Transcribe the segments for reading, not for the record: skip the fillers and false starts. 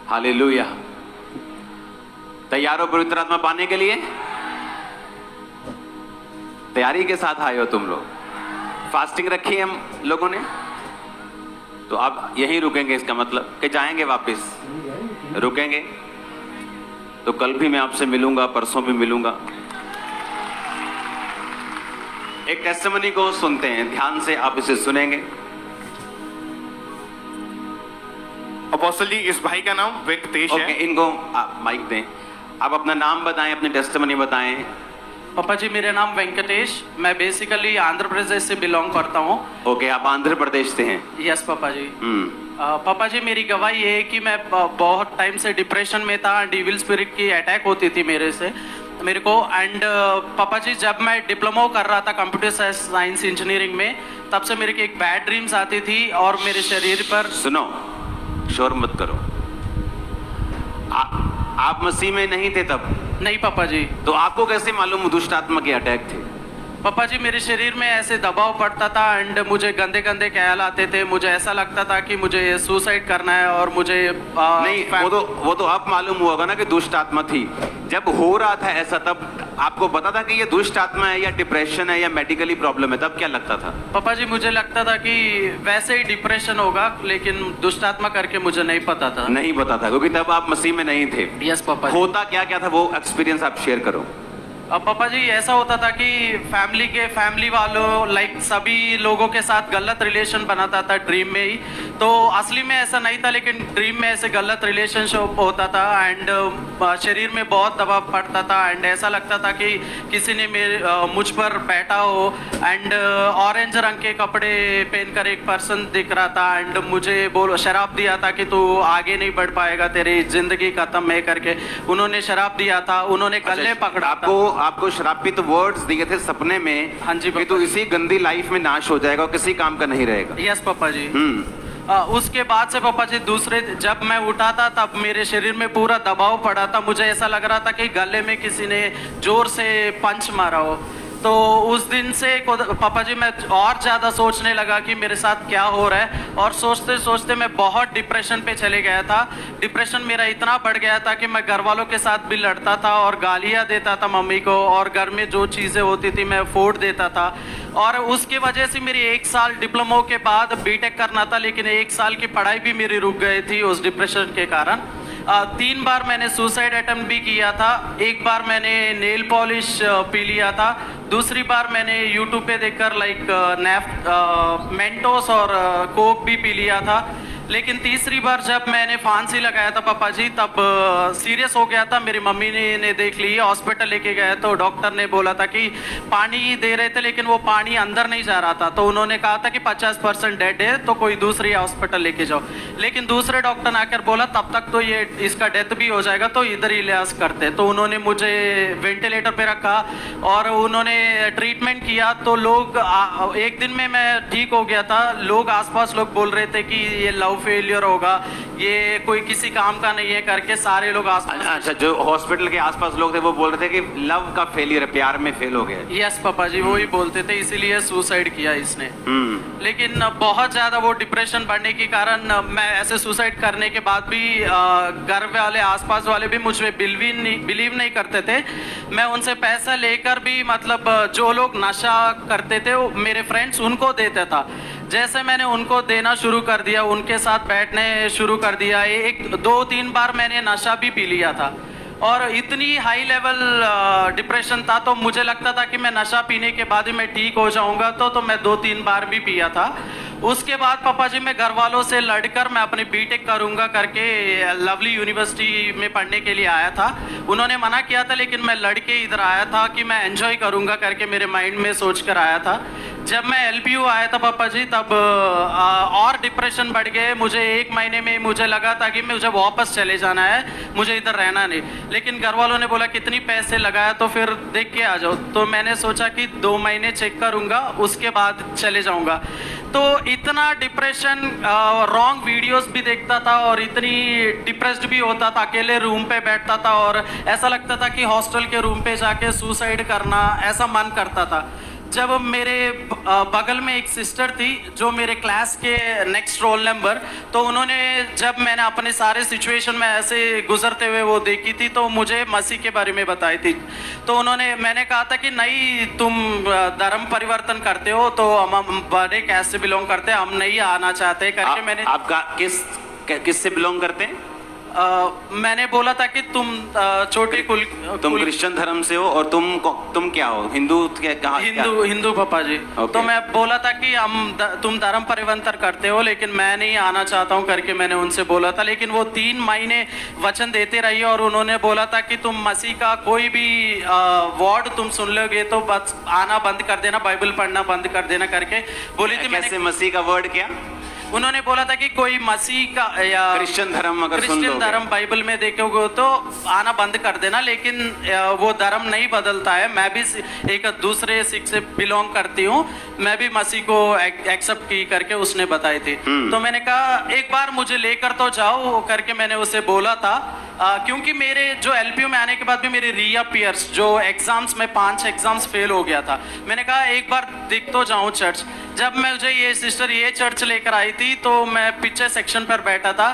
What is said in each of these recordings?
Hallelujah. तैयार हो पवित्र आत्मा पाने के लिए? तैयारी के साथ आए हो तुम लोग। फास्टिंग रखी है हम लोगों ने, तो अब यहीं रुकेंगे। इसका मतलब कि जाएंगे वापस? रुकेंगे। तो कल भी मैं आपसे मिलूंगा, परसों भी मिलूंगा। एक टेस्टिमनी को सुनते हैं, ध्यान से आप इसे सुनेंगे। अपोस्टल जी, इस भाई का नाम वेंकटेश है। ओके, इनको आप माइक दें। आप अपना नाम बताएं, अपनी टेस्टिमनी बताएं। पापा जी, मेरा नाम वेंकटेश, मैं बेसिकली आंध्र प्रदेश से बिलोंग करता हूँ। ओके, आप आंध्र प्रदेश से हैं? यस पापा जी। पापा जी, मेरी गवाही ये है कि मैं बहुत टाइम से डिप्रेशन में था। डिविल स्पिरिट की अटैक होती थी मेरे को। एंड पापा जी, जब मैं डिप्लोमा कर रहा था कंप्यूटर साइंस इंजीनियरिंग में, तब से मेरे की एक बैड ड्रीम्स आती थी और मेरे शरीर पर। सुनो, शोर मत करो। आप मसीह में नहीं थे तब? नहीं पापा जी। तो आपको कैसे मालूम दुष्ट आत्मा के अटैक थे? पापा जी, मेरे शरीर में ऐसे दबाव पड़ता था एंड मुझे गंदे गंदे ख्याल आते थे। मुझे ऐसा लगता था कि मुझे सुसाइड करना है और मुझे नहीं, वो तो अब मालूम हुआ होगा ना कि दुष्ट आत्मा थी। जब हो रहा था ऐसा, तब आपको पता था कि ये दुष्ट आत्मा है या डिप्रेशन है या मेडिकली प्रॉब्लम है? तब क्या लगता था? पापा जी, मुझे लगता था कि वैसे ही डिप्रेशन होगा, लेकिन दुष्ट आत्मा करके मुझे नहीं पता था। नहीं पता था क्योंकि तब आप मसीह में नहीं थे। यस पापा जी। होता क्या क्या था वो एक्सपीरियंस आप शेयर करो। अब पापा जी, ऐसा होता था कि फैमिली वालों लाइक सभी लोगों के साथ गलत रिलेशन बनाता था ड्रीम में ही। तो असली में ऐसा नहीं था, लेकिन ड्रीम में ऐसे गलत रिलेशनशिप होता था एंड शरीर में बहुत दबाव पड़ता था एंड ऐसा लगता था कि किसी ने मुझ पर बैठा हो एंड ऑरेंज रंग के कपड़े पहनकर एक पर्सन दिख रहा था एंड मुझे शराब दिया था कि तू आगे नहीं बढ़ पाएगा, तेरी जिंदगी खत्म है करके उन्होंने शराब दिया था। उन्होंने गले पकड़ा था। आपको श्रापित वर्ड्स दिए थे सपने में? हाँ जी कि तू इसी गंदी लाइफ में नाश हो जाएगा और किसी काम का नहीं रहेगा। यस पापा जी। उसके बाद से पापा जी, जब मैं उठा था तब मेरे शरीर में पूरा दबाव पड़ा था। मुझे ऐसा लग रहा था कि गले में किसी ने जोर से पंच मारा हो। तो उस दिन से पापा जी मैं और ज़्यादा सोचने लगा कि मेरे साथ क्या हो रहा है, और सोचते सोचते मैं बहुत डिप्रेशन पे चले गया था। डिप्रेशन मेरा इतना बढ़ गया था कि मैं घर वालों के साथ भी लड़ता था और गालियाँ देता था मम्मी को, और घर में जो चीज़ें होती थी मैं फोड़ देता था। और उसकी वजह से मेरी 1 साल डिप्लोमा के बाद बीटेक करना था, लेकिन 1 साल की पढ़ाई भी मेरी रुक गई थी उस डिप्रेशन के कारण। 3 बार मैंने सुसाइड अटेम्प्ट भी किया था। 1 बार मैंने नेल पॉलिश पी लिया था। दूसरी बार मैंने यूट्यूब पे देखकर मेंटोस और कोक भी पी लिया था। लेकिन तीसरी बार जब मैंने फांसी लगाया था पापा जी, तब सीरियस हो गया था। मेरी मम्मी ने देख ली, हॉस्पिटल लेके गए तो डॉक्टर ने बोला था कि पानी दे रहे थे लेकिन वो पानी अंदर नहीं जा रहा था। तो उन्होंने कहा था कि 50% डेड है, तो कोई दूसरी हॉस्पिटल लेके जाओ। लेकिन दूसरे डॉक्टर ने आकर बोला तब तक तो ये इसका डेथ भी हो जाएगा, तो इधर ही इलाज करते। तो उन्होंने मुझे वेंटिलेटर पे रखा और उन्होंने ट्रीटमेंट किया। तो लोग एक दिन में मैं ठीक हो गया था। लोग आसपास लोग बोल रहे थे कि ये लव फेलियर होगा, ये कोई किसी काम का नहीं है करके सारे लोग आसपास। अच्छा, जो हॉस्पिटल के आसपास लोग थे वो बोल रहे थे कि लव का फेलियर है, प्यार में फेल हो गया। यस पापा जी, वो ही बोलते थे, इसीलिए सुसाइड किया इसने। लेकिन बहुत ज़्यादा वो डिप्रेशन बढ़ने के कारण मैं ऐसे सुसाइड करने के बाद भी घर वाले आसपास वाले भी मुझ पर बिलीव नहीं करते थे। मैं उनसे पैसा लेकर भी, मतलब जो लोग नशा करते थे मेरे फ्रेंड्स, उनको देता था। जैसे मैंने उनको देना शुरू कर दिया, उनके साथ बैठने शुरू कर दिया, 1-2-3 बार मैंने नशा भी पी लिया था और इतनी हाई लेवल डिप्रेशन था। तो मुझे लगता था कि मैं नशा पीने के बाद ही मैं ठीक हो जाऊंगा, तो मैं 2-3 बार भी पिया था। उसके बाद पापा जी मैं घर वालों से लड़कर मैं अपनी बीटेक करूंगा करके लवली यूनिवर्सिटी में पढ़ने के लिए आया था। उन्होंने मना किया था, लेकिन मैं लड़के इधर आया था कि मैं एंजॉय करूंगा करके मेरे माइंड में सोच कर आया था। जब मैं LPU आया था पापा जी, तब और डिप्रेशन बढ़ गए। मुझे 1 महीने में मुझे लगा था कि मुझे वापस चले जाना है, मुझे इधर रहना नहीं। लेकिन घर वालों ने बोला कितनी पैसे लगाया, तो फिर देख के आ जाओ। तो मैंने सोचा कि 2 महीने चेक करूंगा, उसके बाद चले जाऊंगा। तो इतना डिप्रेशन, रॉन्ग वीडियोस भी देखता था और इतनी डिप्रेस्ड भी होता था। अकेले रूम पे बैठता था और ऐसा लगता था कि हॉस्टल के रूम पे जाके सुसाइड करना, ऐसा मन करता था। जब मेरे बगल में एक सिस्टर थी जो मेरे क्लास के नेक्स्ट रोल नंबर, तो उन्होंने जब मैंने अपने सारे सिचुएशन में ऐसे गुजरते हुए वो देखी थी तो मुझे मसीह के बारे में बताई थी। तो मैंने कहा था कि नहीं, तुम धर्म परिवर्तन करते हो तो हम बड़े कैस्ट से बिलोंग करते हैं, हम नहीं आना चाहते करके मैंने। आपका किस से बिलोंग करते हैं? मैंने बोला था कि तुम छोटे कुल क्रिश्चियन धर्म से हो और तुम क्या हो? हिंदू? हिंदू पापा जी। तो मैं बोला था कि तुम धर्म परिवर्तन करते हो लेकिन मैं नहीं आना चाहता हूँ करके मैंने उनसे बोला था। लेकिन वो 3 महीने वचन देते रही और उन्होंने बोला था कि तुम मसीह का कोई भी वर्ड तुम सुन लोगे तो बस आना बंद कर देना, बाइबल पढ़ना बंद कर देना करके बोली थी। कैसे मसीह का वर्ड क्या? उन्होंने बोला था कि कोई मसीह का या क्रिश्चियन धर्म बाइबल में देखोगे तो आना बंद कर देना, लेकिन वो धर्म नहीं बदलता है। मैं भी एक दूसरे सिख से बिलोंग करती हूँ, मैं भी मसीह को एक्सेप्ट की करके उसने बताई थी। तो मैंने कहा एक बार मुझे लेकर तो जाओ करके मैंने उसे बोला था। क्योंकि मेरे जो एलपीयू में आने के बाद भी मेरे रीअपियर्स जो एग्जाम्स में 5 एग्जाम्स फेल हो गया था। मैंने कहा एक बार देख तो जाऊं चर्च। जब मुझे ये सिस्टर ये चर्च लेकर आई थी तो मैं पीछे सेक्शन पर बैठा था।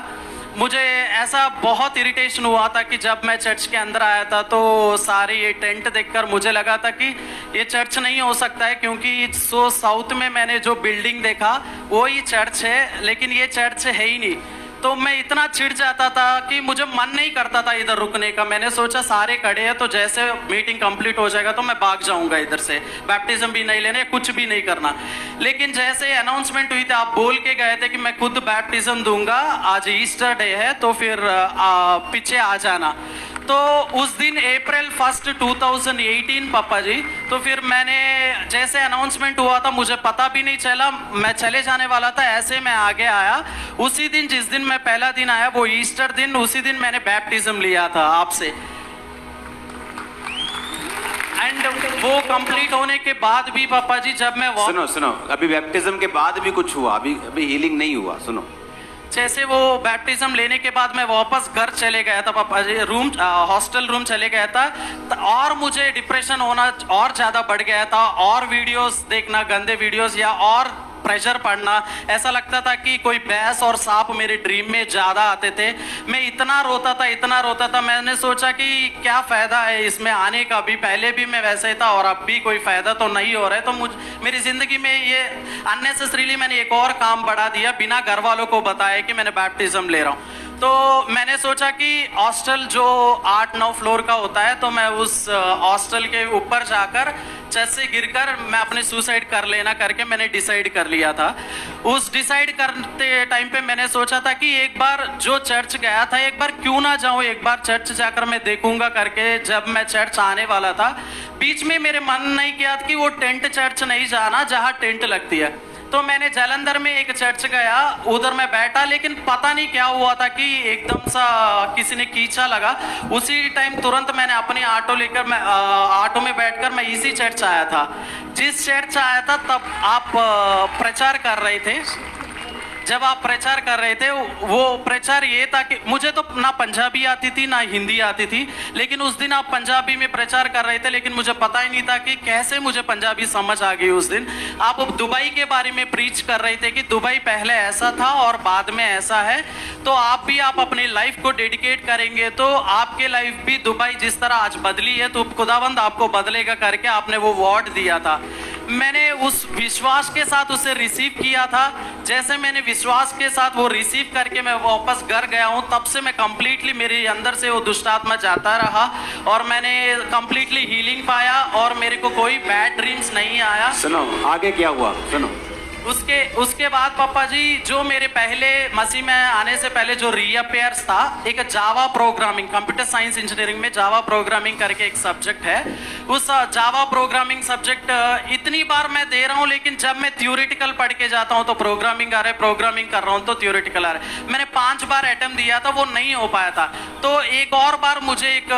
मुझे ऐसा बहुत इरिटेशन हुआ था कि जब मैं चर्च के अंदर आया था तो सारे ये टेंट देखकर मुझे लगा था कि ये चर्च नहीं हो सकता है, क्योंकि साउथ में मैंने जो बिल्डिंग देखा वो ही चर्च है लेकिन ये चर्च है ही नहीं। तो मैं इतना चिढ़ जाता था कि मुझे मन नहीं करता था इधर रुकने का। मैंने सोचा सारे खड़े हैं तो जैसे मीटिंग कंप्लीट हो जाएगा तो मैं भाग जाऊंगा इधर से, बैप्टिज्म भी नहीं लेने, कुछ भी नहीं करना। लेकिन जैसे अनाउंसमेंट हुई थी, आप बोल के गए थे कि मैं खुद बैप्टिज्म दूंगा, आज ईस्टर डे है तो फिर पीछे आ जाना। तो उस दिन अप्रैल 1 2018 पापा जी, तो फिर मैंने जैसे अनाउंसमेंट हुआ था मुझे पता भी नहीं चला, मैं चले जाने वाला था, ऐसे मैं आगे आया। उसी दिन जिस दिन मैं पहला दिन आया वो ईस्टर दिन, उसी दिन मैंने बैप्टिज्म लिया था आपसे। एंड वो कंप्लीट होने के बाद भी पापा जी जब मैं सुनो अभी बैप्टिज्म के बाद भी कुछ हुआ? अभी हीलिंग नहीं हुआ। सुनो, जैसे वो बैप्टिज्म लेने के बाद मैं वापस घर चले गया था पापा जी, हॉस्टल रूम चले गया था और मुझे डिप्रेशन होना और ज़्यादा बढ़ गया था, और वीडियोस देखना, गंदे वीडियोस या और प्रेशर पड़ना। ऐसा लगता था कि कोई भैंस और सांप मेरे ड्रीम में ज़्यादा आते थे। मैं इतना रोता था। मैंने सोचा कि क्या फ़ायदा है इसमें आने का, भी पहले भी मैं वैसे ही था और अब भी कोई फ़ायदा तो नहीं हो रहा है। तो मेरी ज़िंदगी में ये अननेसेसरीली मैंने एक और काम बढ़ा दिया बिना घर वालों को बताए कि मैंने बैप्टिज्म ले रहा हूँ। तो मैंने सोचा कि हॉस्टल जो 8-9 फ्लोर का होता है तो मैं उस हॉस्टल के ऊपर जाकर छत से गिरकर मैं अपने सुसाइड कर लेना करके मैंने डिसाइड कर लिया था। उस डिसाइड करते टाइम पे मैंने सोचा था कि एक बार जो चर्च गया था एक बार क्यों ना जाऊं, एक बार चर्च जाकर मैं देखूंगा करके। जब मैं चर्च आने वाला था बीच में मेरे मन नहीं किया कि वो टेंट चर्च नहीं जाना जहाँ टेंट लगती है। तो मैंने जालंधर में एक चर्च गया, उधर मैं बैठा, लेकिन पता नहीं क्या हुआ था कि एकदम सा किसी ने खींचा लगा। उसी टाइम तुरंत मैंने अपनी ऑटो लेकर मैं ऑटो में बैठकर मैं इसी चर्च आया था। जिस चर्च आया था तब आप प्रचार कर रहे थे। जब आप प्रचार कर रहे थे वो प्रचार ये था कि मुझे तो ना पंजाबी आती थी ना हिंदी आती थी, लेकिन उस दिन आप पंजाबी में प्रचार कर रहे थे, लेकिन मुझे पता ही नहीं था कि कैसे मुझे पंजाबी समझ आ गई उस दिन। आप दुबई के बारे में प्रीच कर रहे थे कि दुबई पहले ऐसा था और बाद में ऐसा है, तो आप अपनी लाइफ को डेडिकेट करेंगे तो आपके लाइफ भी दुबई जिस तरह आज बदली है तो खुदावंद आपको बदलेगा करके आपने वो वर्ड दिया था। मैंने उस विश्वास के साथ उसे रिसीव किया था। जैसे मैंने विश्वास के साथ वो रिसीव करके मैं वापस घर गया हूँ, तब से मैं कंप्लीटली मेरे अंदर से वो दुष्ट आत्मा जाता रहा और मैंने कंप्लीटली हीलिंग पाया और मेरे को कोई बैड ड्रीम्स नहीं आया। सुनो आगे क्या हुआ, सुनो। उसके बाद पापा जी जो मेरे पहले मसीह में आने से पहले जो रीअपेयर्स था, एक Java programming, computer science engineering में जावा प्रोग्रामिंग करके एक सब्जेक्ट है। उस जावा प्रोग्रामिंग सब्जेक्ट इतनी बार मैं दे रहा हूँ, लेकिन जब मैं थ्योरेटिकल पढ़ के जाता हूँ तो प्रोग्रामिंग आ रहा है, प्रोग्रामिंग कर रहा हूँ तो थ्योरेटिकल आ रहा है। मैंने 5 बार अटेम्प्ट दिया था, वो नहीं हो पाया था। तो एक और बार मुझे एक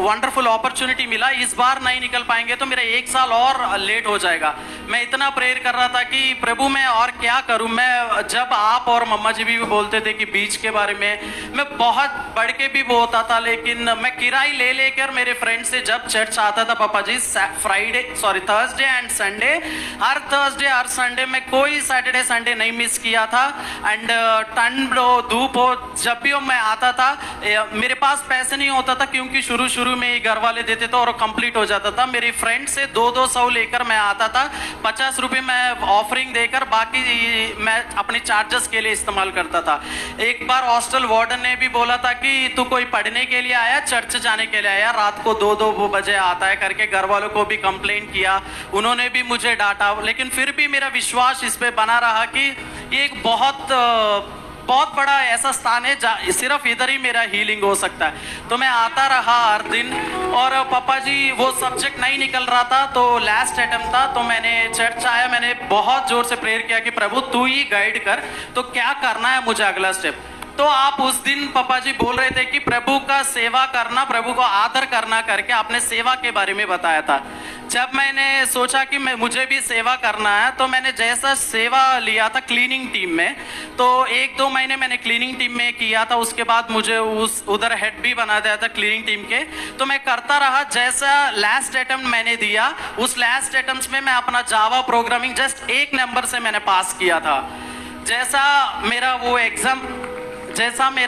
वंडरफुल अपॉर्चुनिटी मिला, इस बार नहीं निकल पाएंगे तो मेरा 1 साल और लेट हो जाएगा। मैं इतना प्रेयर कर रहा था कि प्रभु प्रभु मैं और क्या करूं। मैं जब आप और मम्मा जी भी बोलते थे कि बीच के बारे में, मैं बहुत बढ़ के भी बोलता था, लेकिन मैं किराई ले लेकर मेरे फ्रेंड से जब चर्च आता था पापा जी, थर्सडे एंड संडे, हर थर्सडे हर संडे में कोई सैटरडे संडे नहीं मिस किया था। एंड ठंड हो धूप हो, जब भी मैं आता था मेरे पास पैसे नहीं होता था, क्योंकि शुरू में ही घर वाले देते थे और कंप्लीट हो जाता था। मेरी फ्रेंड से 200 लेकर मैं आता था, 50 रुपये मैं ऑफरिंग देकर बाकी मैं अपने चार्जेस के लिए इस्तेमाल करता था। एक बार हॉस्टल वार्डन ने भी बोला था कि तू कोई पढ़ने के लिए आया, चर्च जाने के लिए आया, रात को 2-2 बजे आता है करके घर वालों को भी कंप्लेंट किया, उन्होंने भी मुझे डांटा। लेकिन फिर भी मेरा विश्वास इस पे बना रहा कि ये एक बहुत बड़ा ऐसा स्थान है जहाँ सिर्फ इधर ही मेरा हीलिंग हो सकता है। तो मैं आता रहा हर दिन, और पापा जी वो सब्जेक्ट नहीं निकल रहा था, तो लास्ट अटेम्प्ट था, तो मैंने चर्च आया, मैंने बहुत जोर से प्रेयर किया कि प्रभु तू ही गाइड कर, तो क्या करना है मुझे अगला स्टेप। तो आप उस दिन पापा जी बोल रहे थे कि प्रभु का सेवा करना, प्रभु को आदर करना करके आपने सेवा के बारे में बताया था। जब मैंने सोचा कि मुझे भी सेवा करना है, तो मैंने जैसा सेवा लिया था क्लीनिंग टीम में, तो 1-2 महीने मैंने क्लीनिंग टीम में किया था। उसके बाद मुझे उधर हेड भी बना दिया था क्लीनिंग टीम के, तो मैं करता रहा। जैसा लास्ट अटेम्प्ट मैंने दिया, उस लास्ट अटेम्प्ट में मैं अपना जावा प्रोग्रामिंग जस्ट 1 नंबर से मैंने पास किया था। जैसा मेरा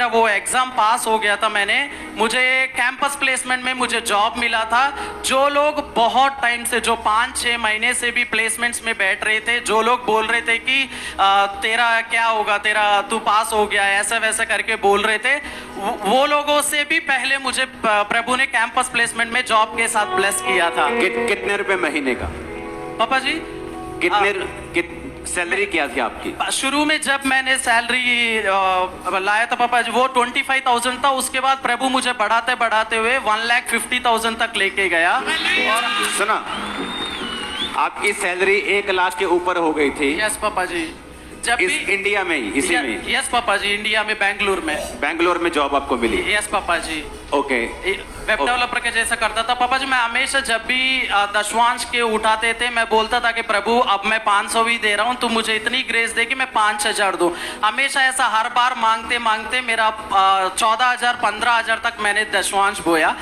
वो एग्ज़ाम पास हो गया था, मुझे कैंपस प्लेसमेंट में मुझे जॉब मिला था। जो लोग बहुत टाइम से, जो 5-6 महीने से भी प्लेसमेंट्स में बैठ रहे थे, जो लोग बोल रहे थे कि तेरा क्या होगा, तू पास हो गया, ऐसा वैसा करके बोल रहे थे, वो लोगों से भी पहले मुझे प्रभु ने कैंपस प्लेसमेंट में जॉब के साथ ब्लेस किया था। कितने रुपए महीने का पापा जी? सैलरी क्या थी आपकी? शुरू में जब मैंने सैलरी लाया था पापा जी, वो 25,000 था। उसके बाद प्रभु मुझे बढ़ाते हुए 1,50,000 तक लेके गया। और सुना, आपकी सैलरी 1 लाख के ऊपर हो गई थी। यस पापा जी। जब इस इंडिया में ही, इसी में? यस पापा जी, इंडिया में, बेंगलुरु में जॉब आपको मिली? यस पापा जी। ओके। वेब डेवलपर के जैसा करता था पापा जी। मैं हमेशा जब भी दशवांश के उठाते थे, मैं बोलता था कि प्रभु अब मैं 500 ही दे रहा हूँ, तो मुझे इतनी ग्रेस दे कि मैं 5,000 दूँ। हमेशा ऐसा हर बार मांगते मेरा 14,000 15,000 तक मैंने दशवांश बोया,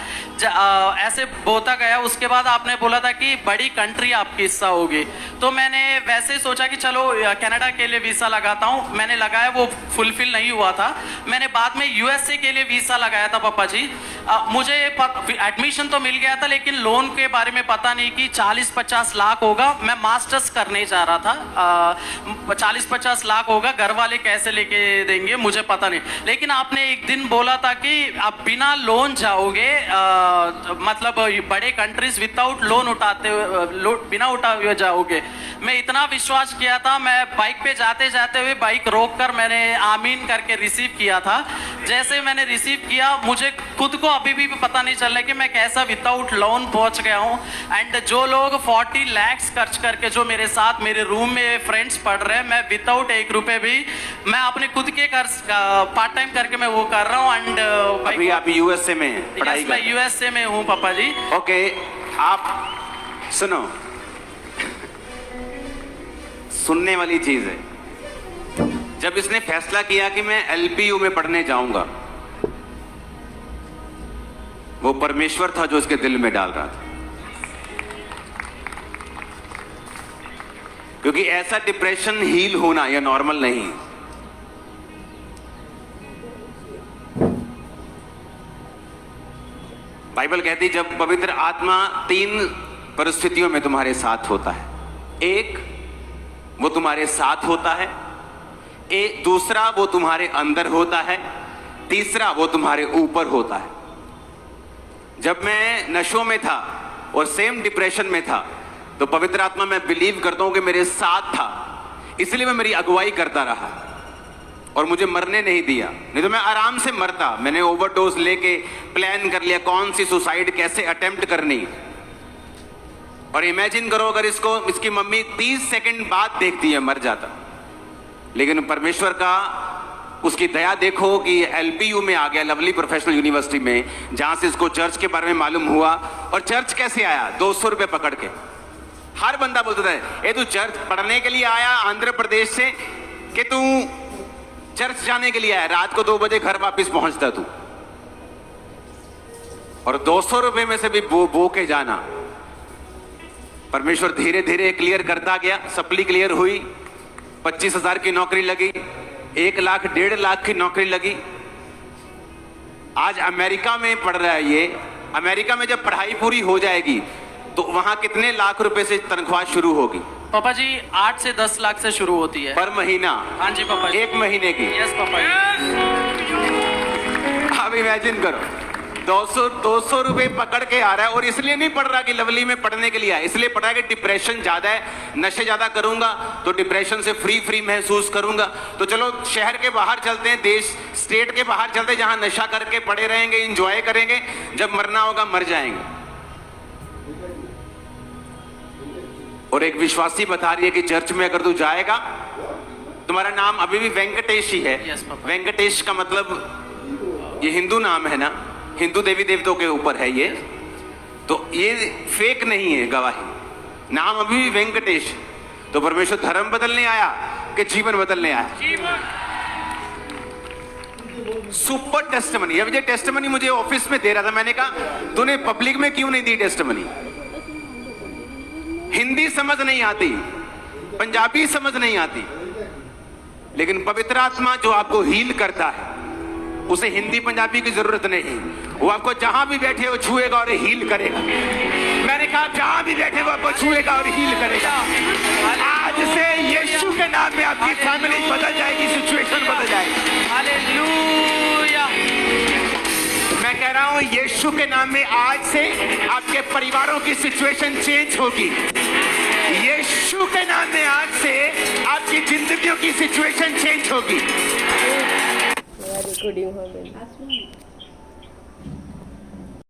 ऐसे बोता गया। उसके बाद आपने बोला था कि बड़ी कंट्री आपकी हिस्सा होगी, तो मैंने वैसे ही सोचा कि चलो कनाडा के लिए वीसा लगाता हूँ। मैंने लगाया, वो फुलफिल नहीं हुआ था। मैंने बाद में यूएसए के लिए वीसा लगाया था पापा जी। मुझे एडमिशन तो मिल गया था, लेकिन लोन के बारे में पता नहीं कि 40-50 लाख होगा। मैं मास्टर्स करने जा रहा था, 40-50 लाख होगा, घर वाले कैसे लेके देंगे मुझे पता नहीं। लेकिन आपने एक दिन बोला था कि आप बिना लोन जाओगे, मतलब बड़े कंट्रीज विदाउट लोन बिना उठाए हुए जाओगे। मैं इतना विश्वास किया था, मैं बाइक पे जाते हुए बाइक रोक कर मैंने आमीन करके रिसीव किया था। जैसे मैंने रिसीव किया, मुझे खुद को अभी भी पता नहीं चल रहा कि मैं कैसा विदाउट लोन पहुंच गया हूं। एंड जो लोग 40 लाख खर्च करके जो मेरे साथ मेरे रूम में फ्रेंड्स पढ़ रहे हैं, मैं विदाउट 1 रुपए भी मैं अपने खुद के पार्ट टाइम करके मैं वो कर रहा हूँ। एंड अभी आप यूएसए में पढ़ाई मैं यूएसए में हूँ पापा जी। ओके, आप सुनो, सुनने वाली चीज है। जब इसने फैसला किया कि मैं एलपीयू में पढ़ने जाऊंगा, वो परमेश्वर था जो इसके दिल में डाल रहा था। क्योंकि ऐसा डिप्रेशन हील होना यह नॉर्मल नहीं। बाइबल कहती जब पवित्र आत्मा 3 परिस्थितियों में तुम्हारे साथ होता है। एक, वो तुम्हारे साथ होता है। एक दूसरा, वो तुम्हारे अंदर होता है। तीसरा, वो तुम्हारे ऊपर होता है। जब मैं नशों में था और सेम डिप्रेशन में था, तो पवित्र आत्मा, मैं बिलीव करता हूं कि मेरे साथ था, इसलिए मैं मेरी अगुवाई करता रहा और मुझे मरने नहीं दिया। नहीं तो मैं आराम से मरता। मैंने ओवरडोज लेके प्लान कर लिया कौन सी सुसाइड कैसे अटेम्प्ट करनी। और इमेजिन करो अगर इसकी मम्मी 30 सेकंड बाद देखती है, मर जाता। लेकिन परमेश्वर का, उसकी दया देखो कि एलपीयू में आ गया, लवली प्रोफेशनल यूनिवर्सिटी में, जहां से इसको चर्च के बारे में मालूम हुआ। और चर्च कैसे आया? 200 रुपए पकड़ के। हर बंदा बोलता है ये तू चर्च पढ़ने के लिए आया आंध्र प्रदेश से कि तू चर्च जाने के लिए आया, रात को 2 बजे घर वापस पहुंचता तू, और 200 रुपए में से भी बो के जाना। परमेश्वर धीरे धीरे क्लियर करता गया, सप्ली क्लियर हुई, 25,000 की नौकरी लगी, 1 लाख 1.5 लाख की नौकरी लगी। आज अमेरिका में पढ़ रहा है ये। अमेरिका में जब पढ़ाई पूरी हो जाएगी तो वहां कितने लाख रुपए से तनख्वाह शुरू होगी? पापा जी 8 से 10 लाख से शुरू होती है पर महीना। हाँ जी पापा जी। 1 महीने की। यस पापा जी। अब इमेजिन करो 200 रुपए पकड़ के आ रहा है, और इसलिए नहीं पढ़ रहा कि लवली में पढ़ने के लिए आया, इसलिए पढ़ा कि डिप्रेशन ज्यादा है, नशे ज्यादा करूंगा तो डिप्रेशन से फ्री महसूस करूंगा। तो चलो शहर के बाहर चलते हैं, देश स्टेट के बाहर चलते हैं, जहां नशा करके पड़े रहेंगे, इंजॉय करेंगे, जब मरना होगा मर जाएंगे। और एक विश्वासी बता रही है कि चर्च में अगर तू जाएगा, तुम्हारा नाम अभी भी वेंकटेश ही है। Yes, पापा। वेंकटेश का मतलब ये हिंदू नाम है ना, हिंदू देवी देवताओं के ऊपर है ये, तो ये फेक नहीं है गवाही, नाम अभी भी वेंकटेश। तो परमेश्वर धर्म बदलने आया कि जीवन बदलने आया? Super testimony. अब ये टेस्टिमनी मुझे ऑफिस में दे रहा था, मैंने कहा तूने पब्लिक में क्यों नहीं दी टेस्टिमनी? हिंदी समझ नहीं आती, पंजाबी समझ नहीं आती, लेकिन पवित्र आत्मा जो आपको हील करता है उसे हिंदी पंजाबी की जरूरत नहीं, वो आपको जहां भी बैठे वो छुएगा और हील करेगा। मैंने कहा जहां भी बैठे वो आपको छुएगा और हील करेगा। आज से यीशु के नाम में आपकी फैमिली बदल जाएगी, सिचुएशन बदल जाएगी। हालेलुया। मैं कह रहा हूं यीशु के नाम में आज से आपके परिवारों की सिचुएशन चेंज होगी। यीशु के नाम में आज से आपकी जिंदगियों की सिचुएशन चेंज होगी। रिकॉर्डिंग हो गई।